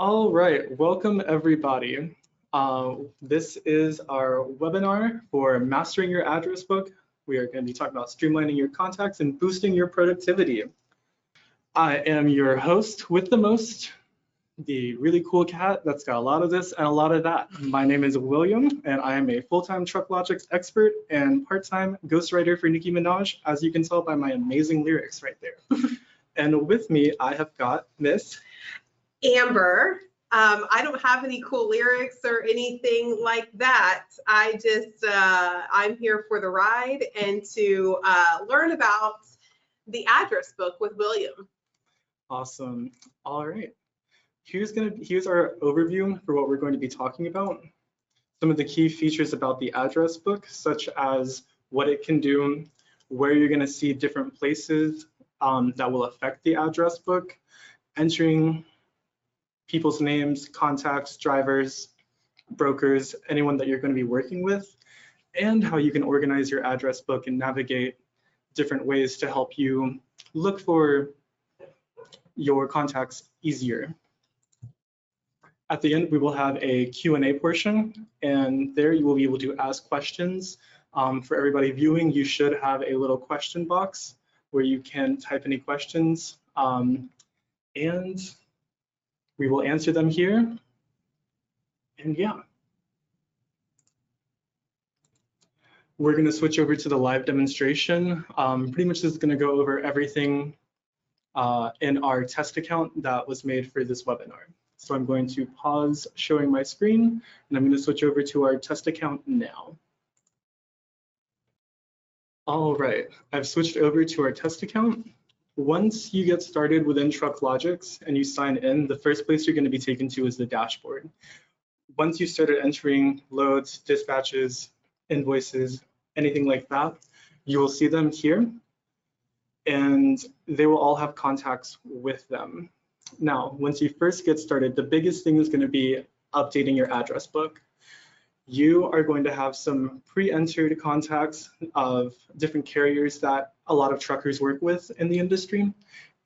All right, welcome everybody. This is our webinar for Mastering Your Address Book. We are going to be talking about streamlining your contacts and boosting your productivity. I am your host with the most, the really cool cat that's got a lot of this and a lot of that. My name is William, and I am a full-time TruckLogics expert and part-time ghostwriter for Nicki Minaj, as you can tell by my amazing lyrics right there. And with me, I have got Miss Amber. I don't have any cool lyrics or anything like that. I'm here for the ride and to learn about the address book with William. Awesome. All right. Here's our overview for what we're going to be talking about. Some of the key features about the address book, such as what it can do, where you're going to see different places that will affect the address book, entering people's names, contacts, drivers, brokers, anyone that you're going to be working with, and how you can organize your address book and navigate different ways to help you look for your contacts easier. At the end, we will have a Q&A portion, and there you will be able to ask questions. For everybody viewing, you should have a little question box where you can type any questions, and we will answer them here. And yeah, we're going to switch over to the live demonstration. Pretty much this is going to go over everything in our test account that was made for this webinar. So I'm going to pause showing my screen, and I'm going to switch over to our test account now. All right, I've switched over to our test account. Once you get started within TruckLogics and you sign in, the first place you're going to be taken to is the dashboard. Once you started entering loads, dispatches, invoices, anything like that, you will see them here, and they will all have contacts with them. Now, once you first get started, the biggest thing is going to be updating your address book. You are going to have some pre-entered contacts of different carriers that a lot of truckers work with in the industry.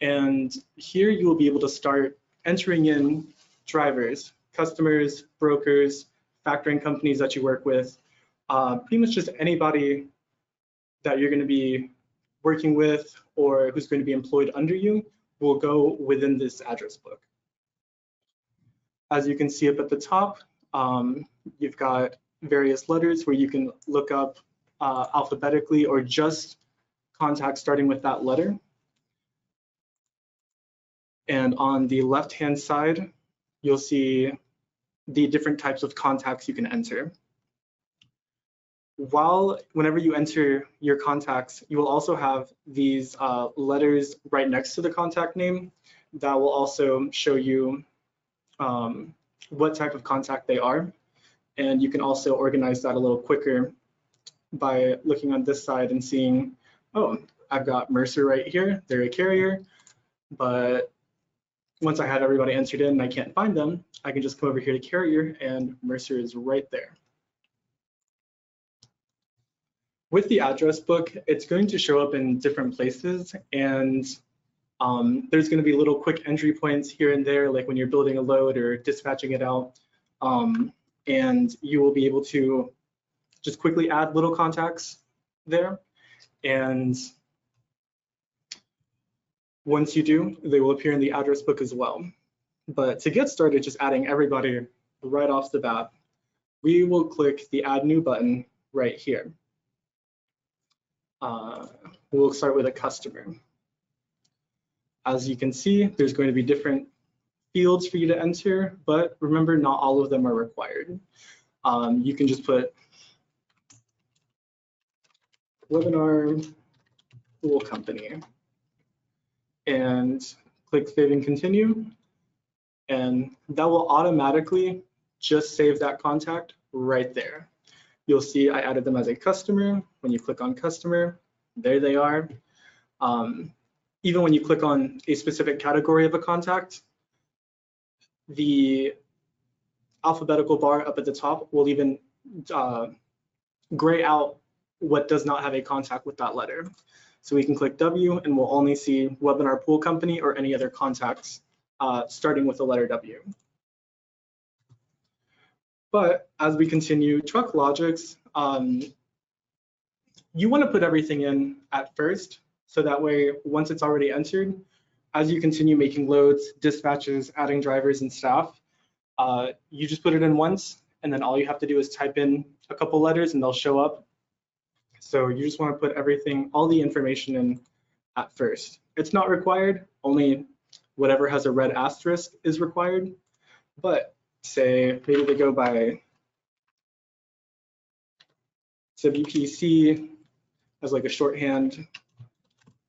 And here you will be able to start entering in drivers, customers, brokers, factoring companies that you work with, pretty much just anybody that you're going to be working with or who's going to be employed under you will go within this address book. As you can see up at the top, you've got various letters where you can look up alphabetically or just contacts starting with that letter. And on the left-hand side, you'll see the different types of contacts you can enter. Whenever you enter your contacts, you will also have these letters right next to the contact name that will also show you what type of contact they are. And you can also organize that a little quicker by looking on this side and seeing, oh, I've got Mercer right here, they're a carrier, but once I had everybody entered in and I can't find them, I can just come over here to carrier and Mercer is right there. With the address book, it's going to show up in different places, and there's going to be little quick entry points here and there, like when you're building a load or dispatching it out, and you will be able to just quickly add little contacts there. And once you do, they will appear in the address book as well. But to get started, just adding everybody right off the bat, we will click the Add New button right here. We'll start with a customer. As you can see, there's going to be different fields for you to enter, but remember, not all of them are required. You can just put webinar pool company and click save and continue, and that will automatically just save that contact right there. You'll see I added them as a customer. When you click on customer, there they are. Even when you click on a specific category of a contact, the alphabetical bar up at the top will even gray out what does not have a contact with that letter. So we can click W and we'll only see webinar pool company or any other contacts starting with the letter W. But as we continue TruckLogics, you want to put everything in at first, so that way, once it's already entered, as you continue making loads, dispatches, adding drivers and staff, you just put it in once, and then all you have to do is type in a couple letters and they'll show up. So you just want to put everything, all the information in at first. It's not required, only whatever has a red asterisk is required. But say maybe they go by WPC as like a shorthand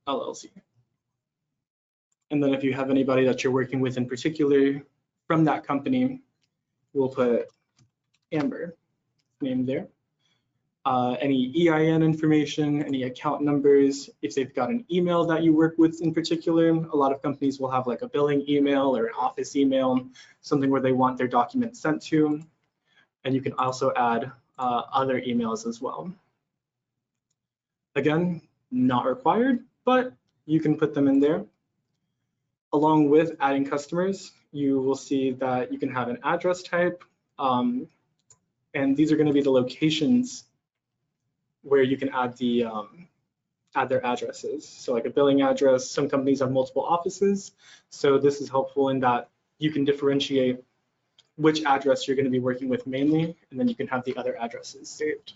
LLC. And then if you have anybody that you're working with in particular from that company, we'll put Amber, name there. Any EIN information, any account numbers, if they've got an email that you work with in particular. A lot of companies will have like a billing email or an office email, something where they want their documents sent to. And you can also add other emails as well. Again, not required, but you can put them in there. Along with adding customers, you will see that you can have an address type, and these are going to be the locations where you can add the add their addresses. So like a billing address, some companies have multiple offices, so this is helpful in that you can differentiate which address you're going to be working with mainly, and then you can have the other addresses saved.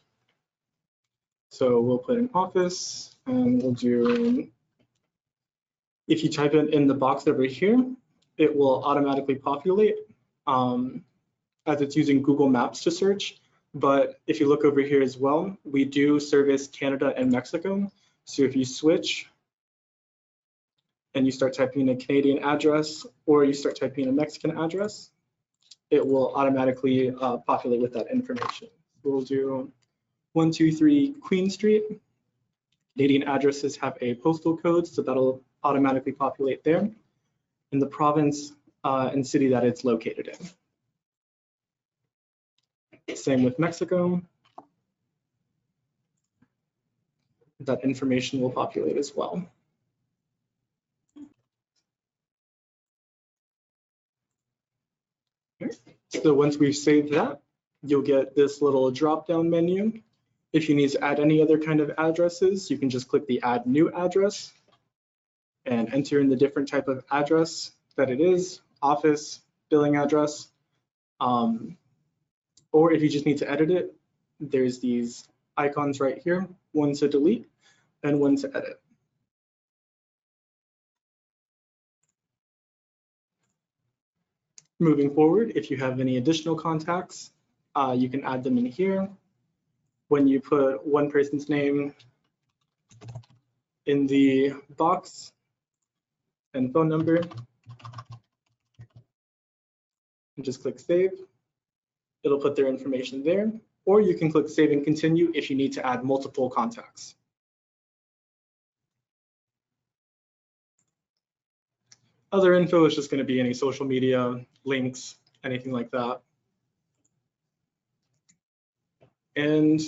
So we'll put an office, and we'll do, if you type it in the box over here, it will automatically populate as it's using Google Maps to search. But if you look over here as well, we do service Canada and Mexico. So if you switch and you start typing in a Canadian address or you start typing in a Mexican address, it will automatically populate with that information. We'll do 123 Queen Street. Canadian addresses have a postal code, so that'll automatically populate there, in the province and city that it's located in. Same with Mexico. That information will populate as well. Okay. So once we've saved that, you'll get this little drop-down menu. If you need to add any other kind of addresses, you can just click the Add New Address and enter in the different type of address that it is, office, billing address. Or if you just need to edit it, there's these icons right here, one to delete and one to edit. Moving forward, if you have any additional contacts, you can add them in here. When you put one person's name in the box and phone number, and just click Save. It'll put their information there, or you can click Save and Continue if you need to add multiple contacts. Other info is just going to be any social media, links, anything like that. And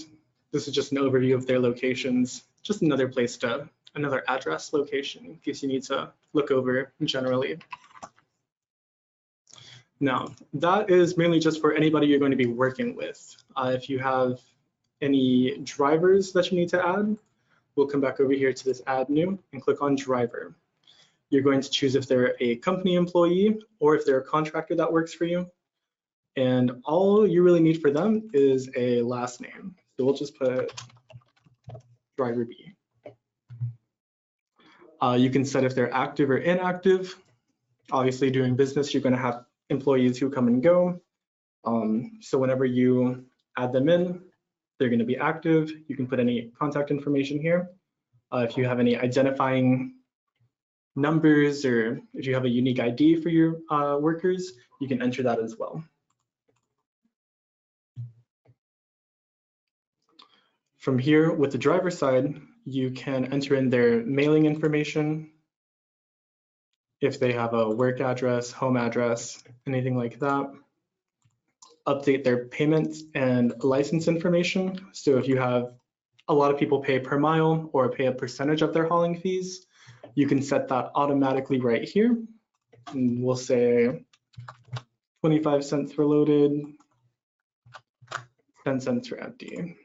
this is just an overview of their locations, just another place to, another address location in case you need to look over generally. Now, that is mainly just for anybody you're going to be working with. If you have any drivers that you need to add, we'll come back over here to this Add New and click on Driver. You're going to choose if they're a company employee or if they're a contractor that works for you. And all you really need for them is a last name. So we'll just put Driver B. You can set if they're active or inactive. Obviously, doing business, you're going to have employees who come and go. So whenever you add them in, they're going to be active. You can put any contact information here. If you have any identifying numbers or if you have a unique ID for your workers, you can enter that as well. From here, with the driver side, you can enter in their mailing information, if they have a work address, home address, anything like that. Update their payments and license information. So if you have a lot of people pay per mile or pay a percentage of their hauling fees, you can set that automatically right here. And we'll say 25 cents for loaded, then center empty.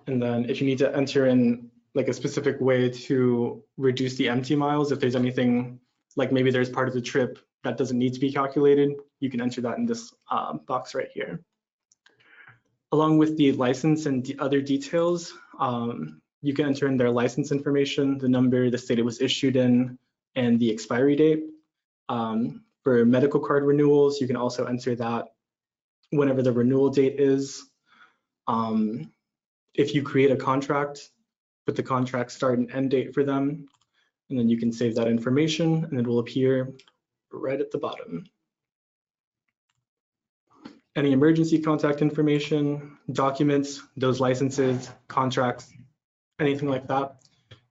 And then if you need to enter in like a specific way to reduce the empty miles, if there's anything like maybe there's part of the trip that doesn't need to be calculated, you can enter that in this box right here. Along with the license and the other details, you can enter in their license information, the number, the state it was issued in, and the expiry date. For medical card renewals, you can also enter that whenever the renewal date is. If you create a contract, put the contract start and end date for them, and then you can save that information and it will appear right at the bottom. Any emergency contact information, documents, those licenses, contracts, anything like that,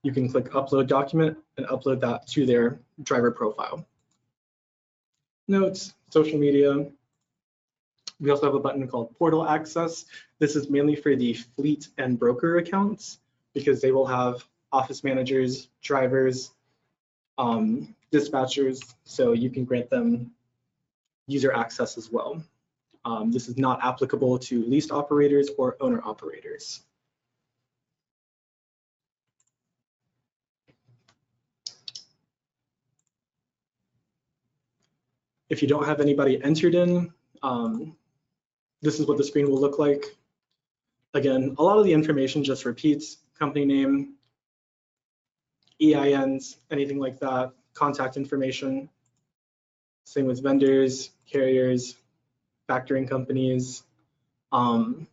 you can click upload document and upload that to their driver profile. Notes, social media. We also have a button called portal access. This is mainly for the fleet and broker accounts because they will have office managers, drivers, dispatchers, so you can grant them user access as well. This is not applicable to leased operators or owner operators. If you don't have anybody entered in, this is what the screen will look like. Again, a lot of the information just repeats: company name, EINs, anything like that, contact information. Same with vendors, carriers, factoring companies. One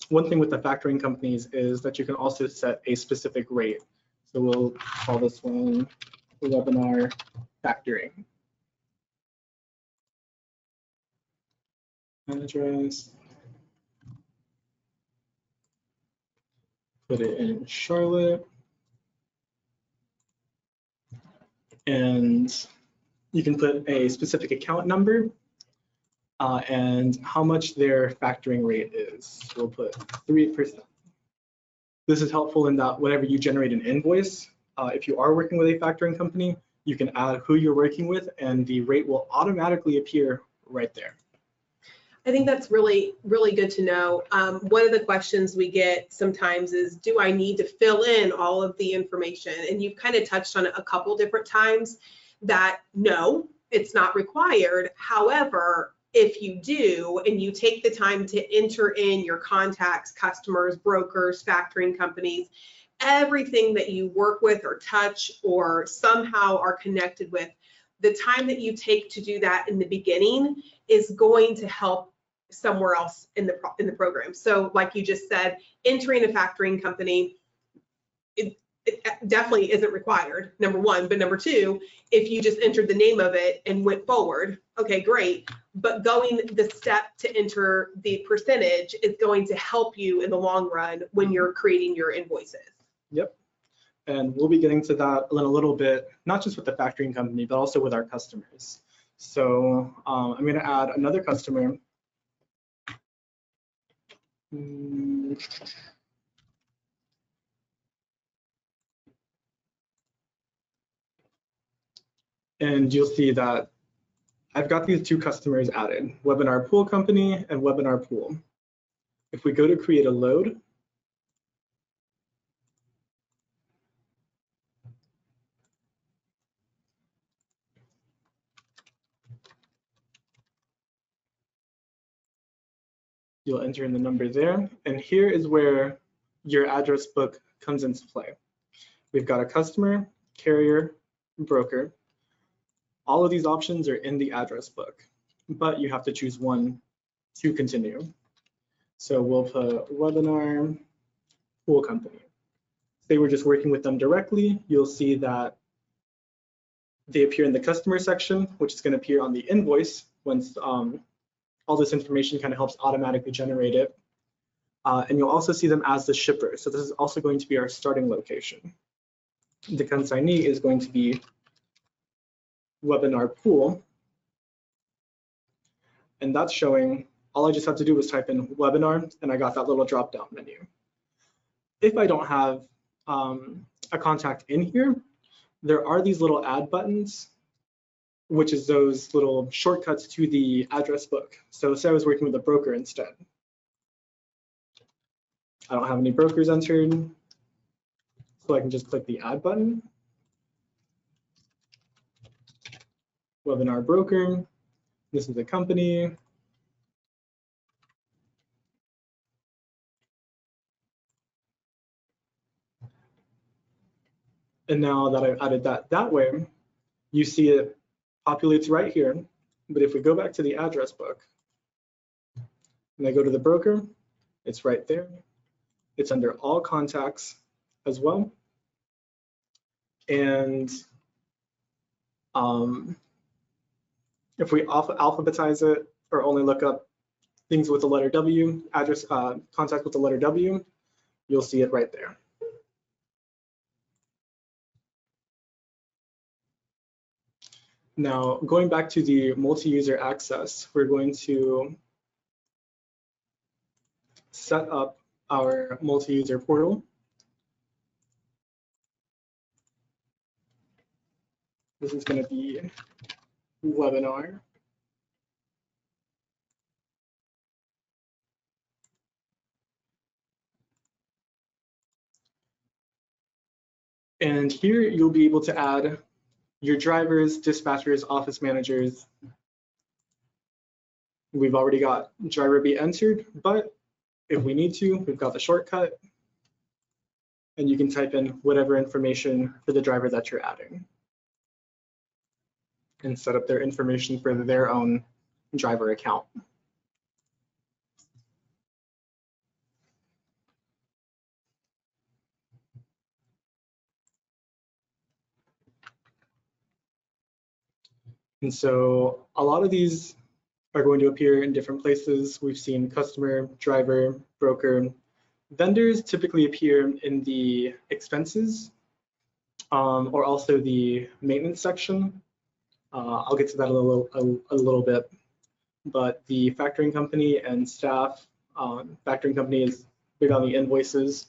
thing with the factoring companies is that you can also set a specific rate. So we'll call this one webinar factoring. Address. Put it in Charlotte. And you can put a specific account number and how much their factoring rate is. We'll put 3%. This is helpful in that whenever you generate an invoice, if you are working with a factoring company, you can add who you're working with and the rate will automatically appear right there. I think that's really, really good to know. One of the questions we get sometimes is, do I need to fill in all of the information? And you've kind of touched on it a couple different times that no, it's not required. However, if you do, and you take the time to enter in your contacts, customers, brokers, factoring companies, everything that you work with or touch or somehow are connected with, the time that you take to do that in the beginning is going to help somewhere else in the program. So like you just said, entering a factoring company, it definitely isn't required, number one, but number two, if you just entered the name of it and went forward, okay, great. But going the step to enter the percentage is going to help you in the long run when you're creating your invoices. Yep. And we'll be getting to that in a little bit, not just with the factoring company, but also with our customers. So I'm going to add another customer. And you'll see that I've got these two customers added, Webinar Pool Company and Webinar Pool. If we go to create a load, you'll enter in the number there. And here is where your address book comes into play. We've got a customer, carrier, broker. All of these options are in the address book, but you have to choose one to continue. So we'll put Webinar Pool Company. Say we're just working with them directly, you'll see that they appear in the customer section, which is going to appear on the invoice once all this information kind of helps automatically generate it. And you'll also see them as the shipper. So this is also going to be our starting location. The consignee is going to be Webinar Pool. And that's showing, all I just have to do was type in webinar and I got that little drop down menu. If I don't have a contact in here, there are these little add buttons which is those little shortcuts to the address book. So say I was working with a broker instead. I don't have any brokers entered, so I can just click the add button. Webinar broker, this is the company. And now that I've added that way, you see it populates right here. But if we go back to the address book and I go to the broker, it's right there. It's under all contacts as well. And if we alphabetize it or only look up things with the letter W, address contact with the letter W, you'll see it right there. Now, going back to the multi-user access, we're going to set up our multi-user portal. This is going to be webinar. And here you'll be able to add your drivers, dispatchers, office managers. We've already got driver be entered, but if we need to, we've got the shortcut. And you can type in whatever information for the driver that you're adding and set up their information for their own driver account. And so a lot of these are going to appear in different places. We've seen customer, driver, broker. Vendors typically appear in the expenses or also the maintenance section. I'll get to that a little bit. But the factoring company and staff, factoring company is big on the invoices.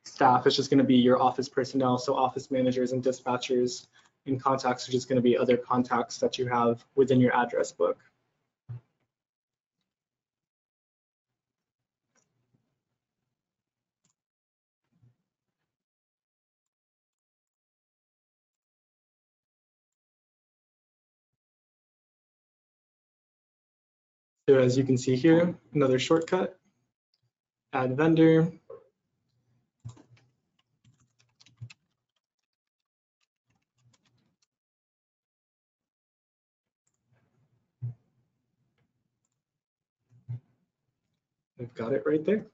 Staff is just going to be your office personnel, so office managers and dispatchers. And contacts are just going to be other contacts that you have within your address book. So as you can see here, another shortcut, add vendor. We've got it right there.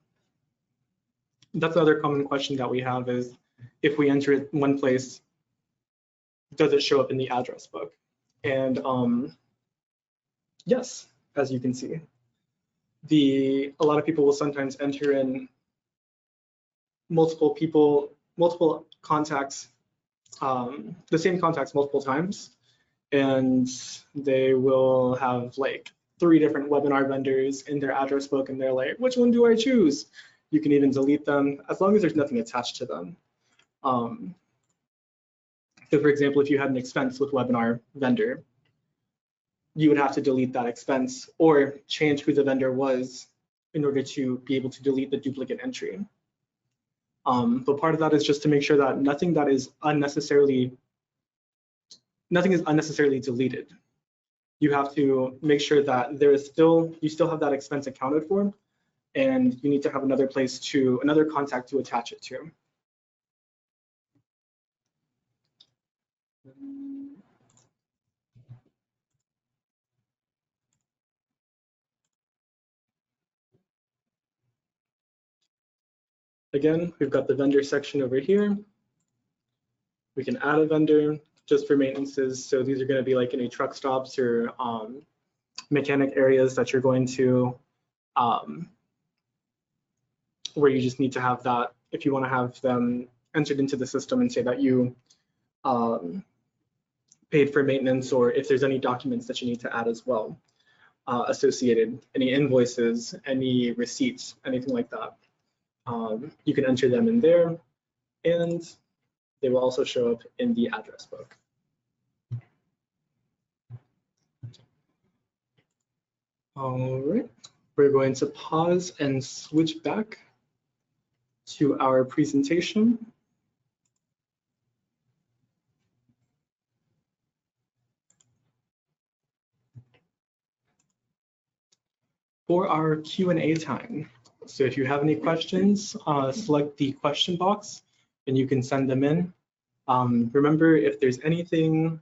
That's another common question that we have is, if we enter it in one place, does it show up in the address book? And yes, as you can see. A lot of people will sometimes enter in multiple contacts, the same contacts multiple times, and they will have like 3 different webinar vendors in their address book, and they're like, which one do I choose? You can even delete them as long as there's nothing attached to them. So for example, if you had an expense with webinar vendor, you would have to delete that expense or change who the vendor was in order to be able to delete the duplicate entry. But part of that is just to make sure that nothing is unnecessarily deleted. You have to make sure that you still have that expense accounted for, and you need to have another contact to attach it to. Again, we've got the vendor section over here. We can add a vendor just for maintenances. So these are going to be like any truck stops or mechanic areas that you're going to, where you just need to have that, if you want to have them entered into the system and say that you paid for maintenance, or if there's any documents that you need to add as well, associated, any invoices, any receipts, anything like that. You can enter them in there, and they will also show up in the address book. All right, we're going to pause and switch back to our presentation. For our Q&A time. So if you have any questions, select the question box and you can send them in. Remember, if there's anything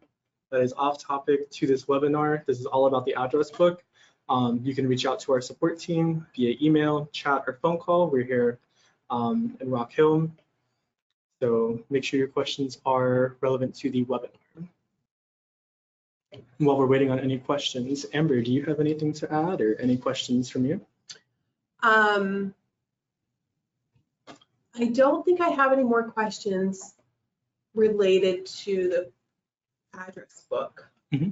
that is off topic to this webinar, this is all about the address book. You can reach out to our support team via email, chat, or phone call. We're here in Rock Hill. So make sure your questions are relevant to the webinar. While we're waiting on any questions, Amber, do you have anything to add or any questions from you? I don't think I have any more questions related to the address book. Mm-hmm.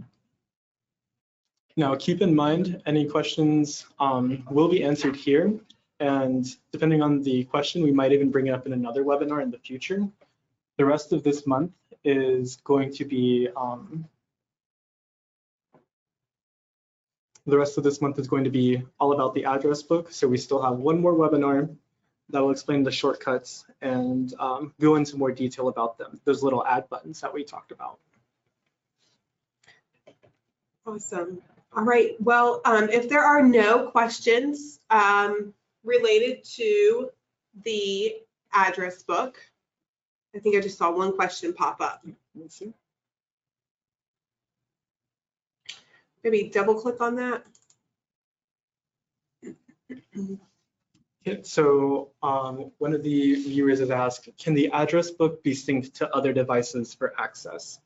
Now, keep in mind, any questions will be answered here. And depending on the question, we might even bring it up in another webinar in the future. The rest of this month is going to be all about the address book. So we still have one more webinar that will explain the shortcuts and go into more detail about them, those little add buttons that we talked about. Awesome. All right. Well, if there are no questions related to the address book, I think I just saw one question pop up. Let's see. Maybe double click on that. Okay, so one of the viewers has asked, can the address book be synced to other devices for access?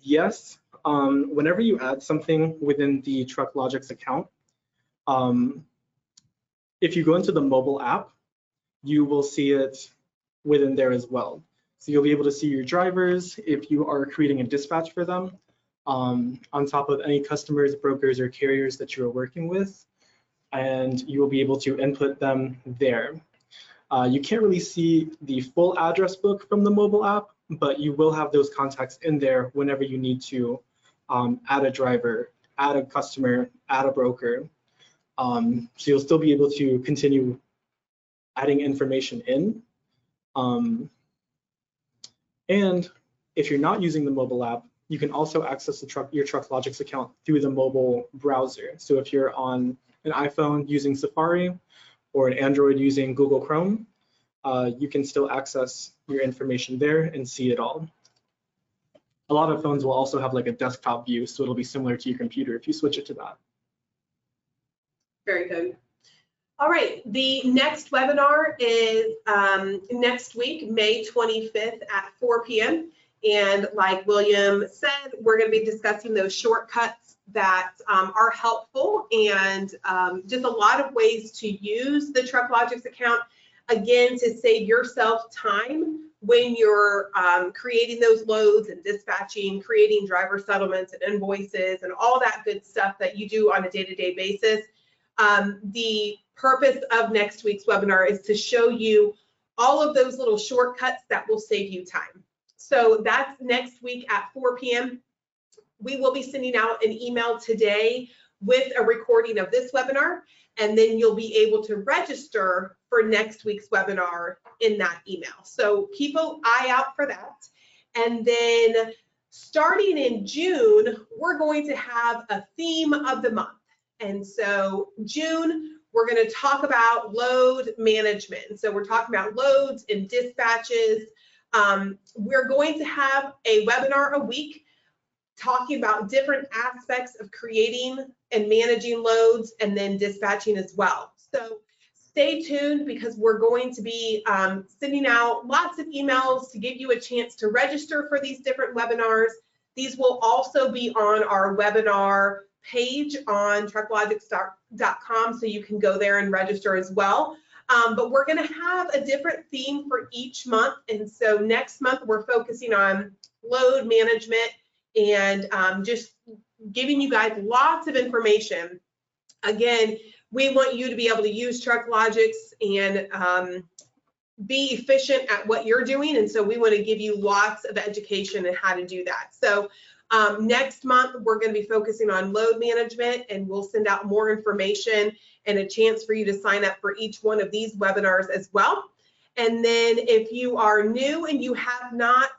Yes, whenever you add something within the TruckLogics account, if you go into the mobile app, you will see it within there as well. So you'll be able to see your drivers if you are creating a dispatch for them on top of any customers, brokers, or carriers that you are working with, and you will be able to input them there. You can't really see the full address book from the mobile app, but you will have those contacts in there whenever you need to add a driver, add a customer, add a broker. So you'll still be able to continue adding information in. And if you're not using the mobile app, you can also access your TruckLogics account through the mobile browser. So if you're on an iPhone using Safari or an Android using Google Chrome, you can still access your information there and see it all. A lot of phones will also have like a desktop view, so it'll be similar to your computer if you switch it to that. Very good. All right, the next webinar is next week, May 25th at 4 p.m. And like William said, we're going to be discussing those shortcuts that are helpful and just a lot of ways to use the TruckLogics account, again, to save yourself time when you're creating those loads and dispatching, creating driver settlements and invoices and all that good stuff that you do on a day-to-day basis. The purpose of next week's webinar is to show you all of those little shortcuts that will save you time. So that's next week at 4 p.m. We will be sending out an email today with a recording of this webinar, and then you'll be able to register for next week's webinar in that email. So keep an eye out for that. And then starting in June, we're going to have a theme of the month. And so June, we're going to talk about load management. So we're talking about loads and dispatches. We're going to have a webinar a week talking about different aspects of creating and managing loads and then dispatching as well. So stay tuned because we're going to be sending out lots of emails to give you a chance to register for these different webinars. These will also be on our webinar page on TruckLogics.com, so you can go there and register as well. But we're going to have a different theme for each month. And so next month, we're focusing on load management and just giving you guys lots of information. Again, we want you to be able to use TruckLogics and be efficient at what you're doing. And so we want to give you lots of education on how to do that. So next month, we're going to be focusing on load management, and we'll send out more information and a chance for you to sign up for each one of these webinars as well. And then if you are new and you have not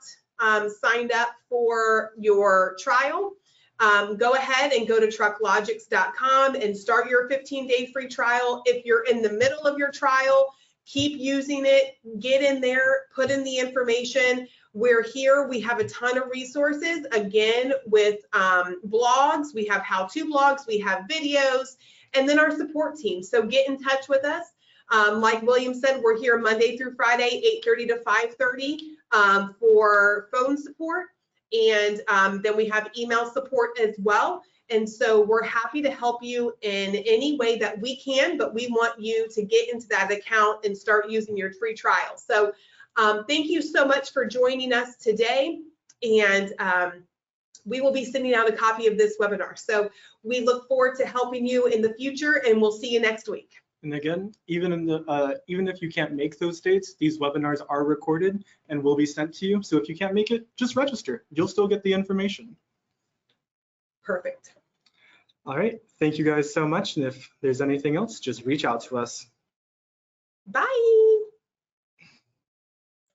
signed up for your trial, go ahead and go to TruckLogics.com and start your 15-day free trial. If you're in the middle of your trial, keep using it, get in there, put in the information. We're here, we have a ton of resources, again, with blogs, we have how-to blogs, we have videos, and then our support team. So get in touch with us. Like William said, we're here Monday through Friday, 8:30 to 5:30 for phone support. And then we have email support as well. And so we're happy to help you in any way that we can, but we want you to get into that account and start using your free trial. So thank you so much for joining us today. And we will be sending out a copy of this webinar. So we look forward to helping you in the future, and we'll see you next week. And again, even if you can't make those dates, these webinars are recorded and will be sent to you. So if you can't make it, just register. You'll still get the information. Perfect. All right. Thank you guys so much. And if there's anything else, just reach out to us. Bye.